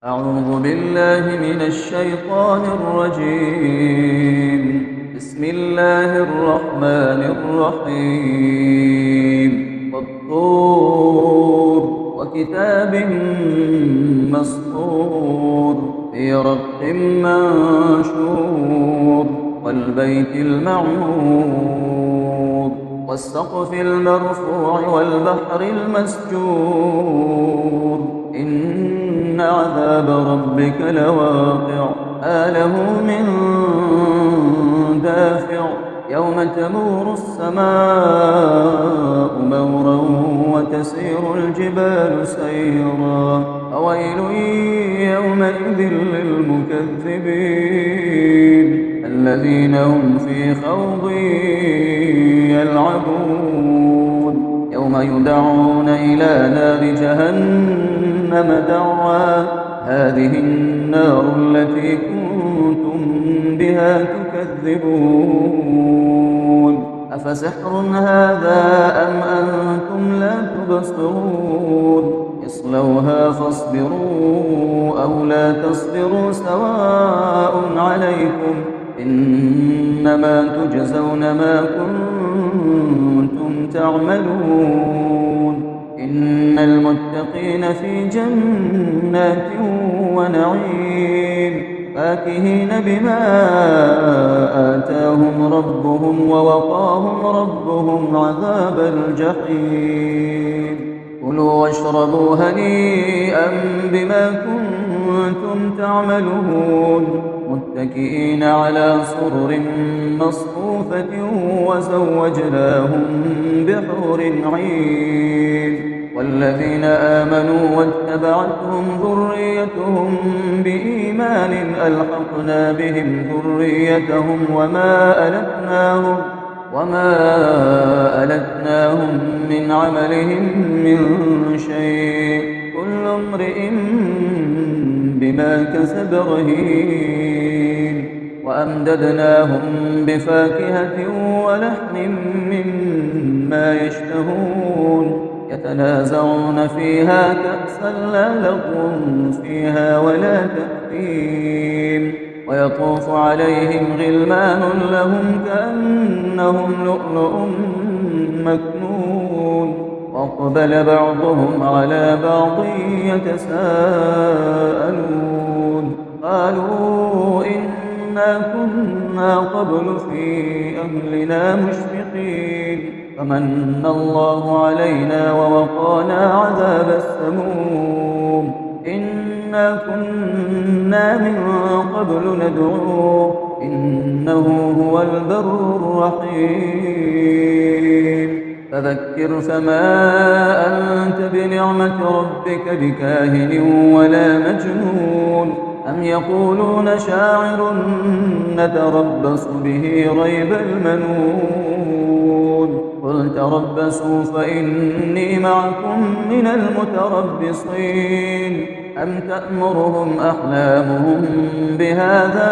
أعوذ بالله من الشيطان الرجيم. بسم الله الرحمن الرحيم. والطور وكتاب مسطور في رق منشور والبيت المعمور والسقف المرفوع والبحر المسجور إن عذاب ربك لواقع ما له من دافع يوم تمور السماء مورا وتسير الجبال سيرا فويل يومئذ للمكذبين الذين هم في خوض يلعبون يوم يدعون إلى نار جهنم دعا هذه النار التي كنتم بها تكذبون أفسحر هذا أم أنتم لا تبصرون اصلوها فاصبروا أو لا تصبروا سواء عليكم إنما تجزون ما كنتم تعملون إن المتقين في جنات ونعيم فاكهين بما آتاهم ربهم ووقاهم ربهم عذاب الجحيم كلوا واشربوا هنيئا بما كنتم تعملون متكئين على سرر مصفوفة وزوجناهم بحور عين والذين آمنوا واتبعتهم ذريتهم بإيمان ألحقنا بهم ذريتهم وما ألتناهم من عملهم من شيء كل امرئ بما كسب رهين وأمددناهم بفاكهة ولحم مما يشتهون يتنازعون فيها كأسا لا لغو فيها ولا تأثيم ويطوف عليهم غلمان لهم كأنهم لؤلؤ مكنون وأقبل بعضهم على بعض يتساءلون قالوا إنا كنا قبل في أهلنا مشفقين فمن الله علينا ووقانا عذاب السموم إنا كنا من قبل ندعوه إنه هو البر الرحيم فذكر فما أنت بنعمة ربك بكاهن ولا مجنون أم يقولون شاعر نتربص به ريب المنون قل تربصوا فإني معكم من المتربصين أم تأمرهم أحلامهم بهذا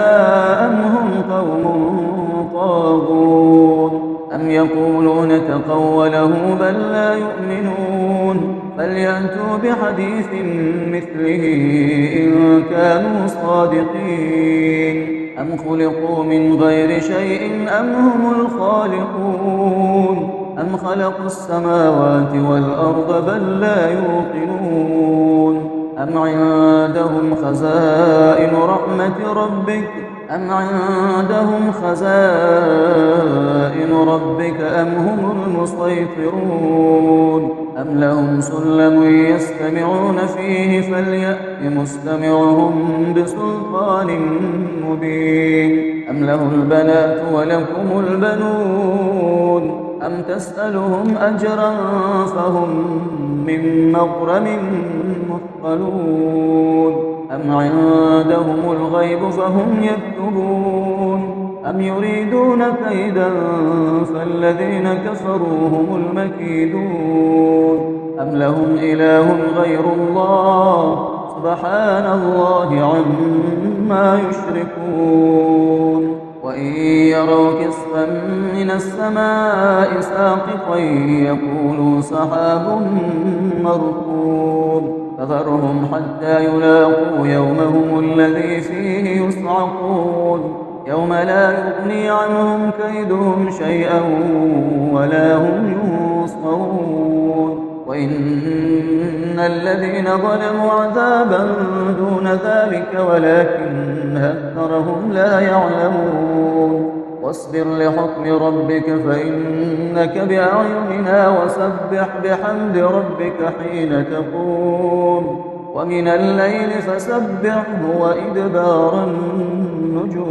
أم هم قوم طاغون أم يقولون تقوله بل لا يؤمنون فليأتوا بحديث مثله إن كانوا صادقين أم خلقوا من غير شيء أم هم الخالقون أم خلقوا السماوات والأرض بل لا يوقنون أم عندهم خزائن رحمة ربك أم هم المسيطرون أم لهم سلم يستمعون فيه فليأت مستمعهم بسلطان مبين أم له البنات ولكم البنون أم تسألهم أجرا فهم من مغرم مثقلون أم عندهم الغيب فهم يكتبون أم يريدون كيدا فالذين كفروا هم المكيدون أم لهم إله غير الله سبحان الله عما يشركون وإن يروا كسفا من السماء ساقطا يقولوا سحاب مركوب فذرهم حتى يلاقوا يومهم الذي فيه يصعقون يوم لا يغني عنهم كيدهم شيئا ولا هم ينصرون وإن الذين ظلموا عذابا دون ذلك ولكن أكثرهم لا يعلمون واصبر لحكم ربك فإنك بأعيننا وسبح بحمد ربك حين تقوم ومن الليل فسبحه وإدبار النجوم